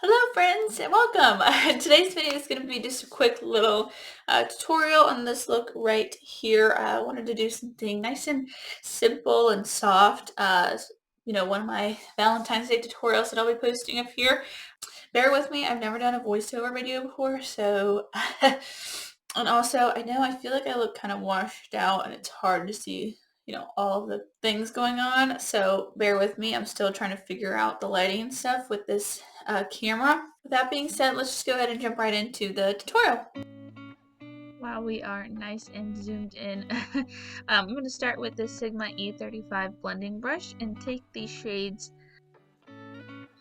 Hello friends and welcome! Today's video is going to be just a quick little tutorial on this look right here. I wanted to do something nice and simple and soft. One of my Valentine's Day tutorials that I'll be posting up here. Bear with me, I've never done a voiceover video before, so... and also, I feel like I look kind of washed out and it's hard to see all the things going on, so bear with me. I'm still trying to figure out the lighting and stuff with this camera. With that being said, let's just go ahead and jump right into the tutorial. While we are nice and zoomed in, I'm going to start with this Sigma E35 blending brush and take the shades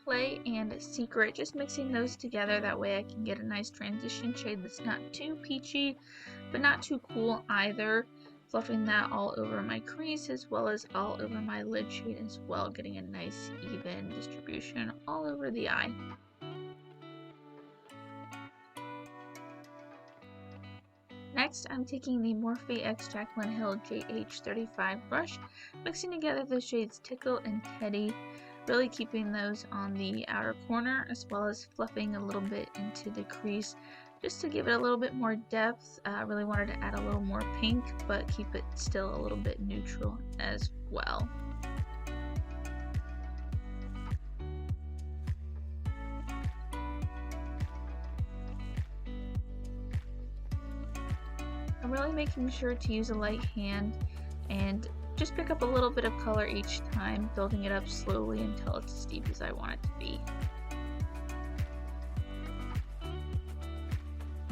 Play and Secret, just mixing those together. That way I can get a nice transition shade that's not too peachy, but not too cool either. Fluffing that all over my crease as well as all over my lid shade as well, getting a nice even distribution all over the eye. Next, I'm taking the Morphe x Jaclyn Hill JH35 brush, mixing together the shades Tickle and Teddy, really keeping those on the outer corner as well as fluffing a little bit into the crease just to give it a little bit more depth. I really wanted to add a little more pink but keep it still a little bit neutral as well. I'm really making sure to use a light hand and just pick up a little bit of color each time, building it up slowly until it's as deep as I want it to be.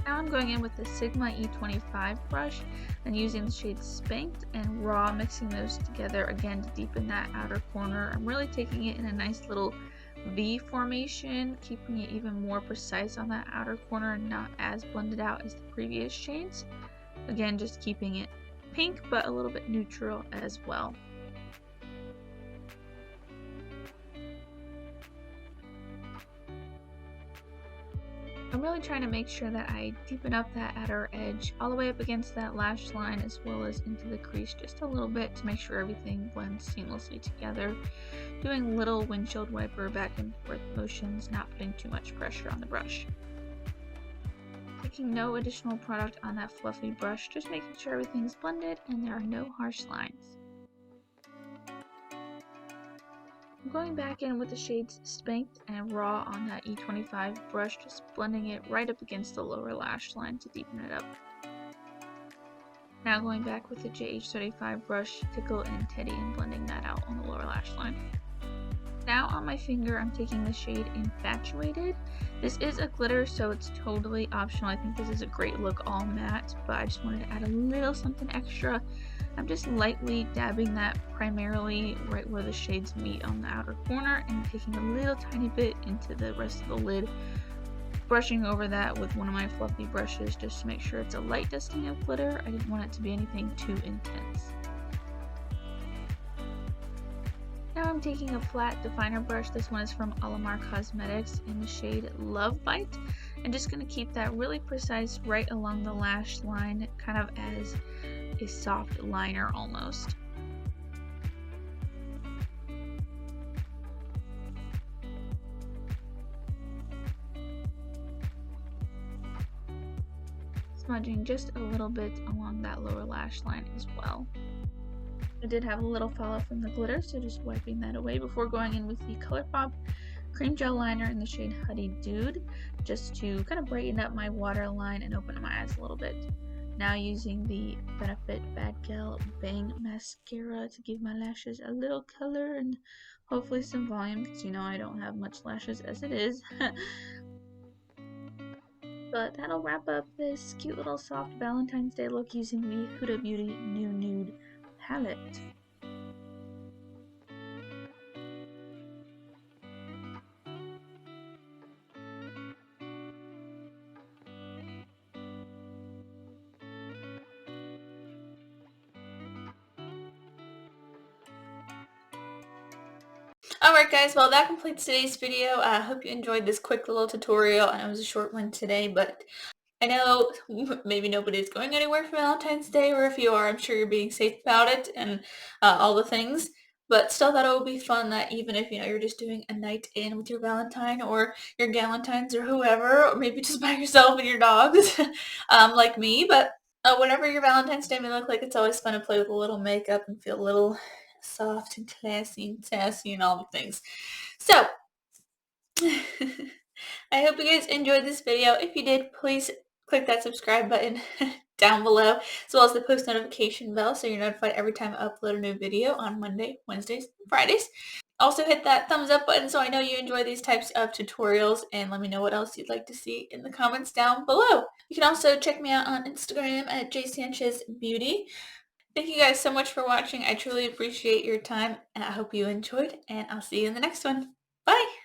Now I'm going in with the Sigma E25 brush and using the shades Spanked and Raw, mixing those together again to deepen that outer corner. I'm really taking it in a nice little V formation, keeping it even more precise on that outer corner and not as blended out as the previous shades. Again, just keeping it pink but a little bit neutral as well. I'm really trying to make sure that I deepen up that outer edge all the way up against that lash line as well as into the crease just a little bit to make sure everything blends seamlessly together. Doing little windshield wiper back and forth motions, not putting too much pressure on the brush. Taking no additional product on that fluffy brush, just making sure everything's blended and there are no harsh lines. I'm going back in with the shades Spanked and Raw on that E25 brush, just blending it right up against the lower lash line to deepen it up. Now going back with the JH35 brush, Tickle and Teddy, and blending that out on the lower lash line. Now on my finger, I'm taking the shade Infatuated. This is a glitter, so it's totally optional. I think this is a great look all matte, but I just wanted to add a little something extra. I'm just lightly dabbing that primarily right where the shades meet on the outer corner and taking a little tiny bit into the rest of the lid. Brushing over that with one of my fluffy brushes just to make sure it's a light dusting of glitter. I didn't want it to be anything too intense. Now I'm taking a flat definer brush. This one is from Alamar Cosmetics in the shade Love Bite. I'm just going to keep that really precise right along the lash line, kind of as a soft liner almost. Smudging just a little bit along that lower lash line as well. I did have a little fallout from the glitter, so just wiping that away before going in with the Colourpop cream gel liner in the shade Honeydude, just to kind of brighten up my waterline and open up my eyes a little bit. Now using the Benefit Bad Gal Bang Mascara to give my lashes a little color and hopefully some volume, because I don't have much lashes as it is. But that'll wrap up this cute little soft Valentine's Day look using the HudaBeauty Nude palette. Alright guys, well that completes today's video. I hope you enjoyed this quick little tutorial. I know it was a short one today, but I know maybe nobody's going anywhere for Valentine's Day, or if you are, I'm sure you're being safe about it and all the things. But still thought it would be fun that even if, you're just doing a night in with your Valentine or your Galentines or whoever, or maybe just by yourself and your dogs, like me, but whenever your Valentine's Day may look like, it's always fun to play with a little makeup and feel a little soft and classy and sassy and all the things. So, I hope you guys enjoyed this video. If you did, please click that subscribe button down below, as well as the post notification bell so you're notified every time I upload a new video on Monday, Wednesdays, and Fridays. Also hit that thumbs up button so I know you enjoy these types of tutorials, and let me know what else you'd like to see in the comments down below. You can also check me out on Instagram at JSanchez Beauty. Thank you guys so much for watching. I truly appreciate your time, and I hope you enjoyed, and I'll see you in the next one. Bye!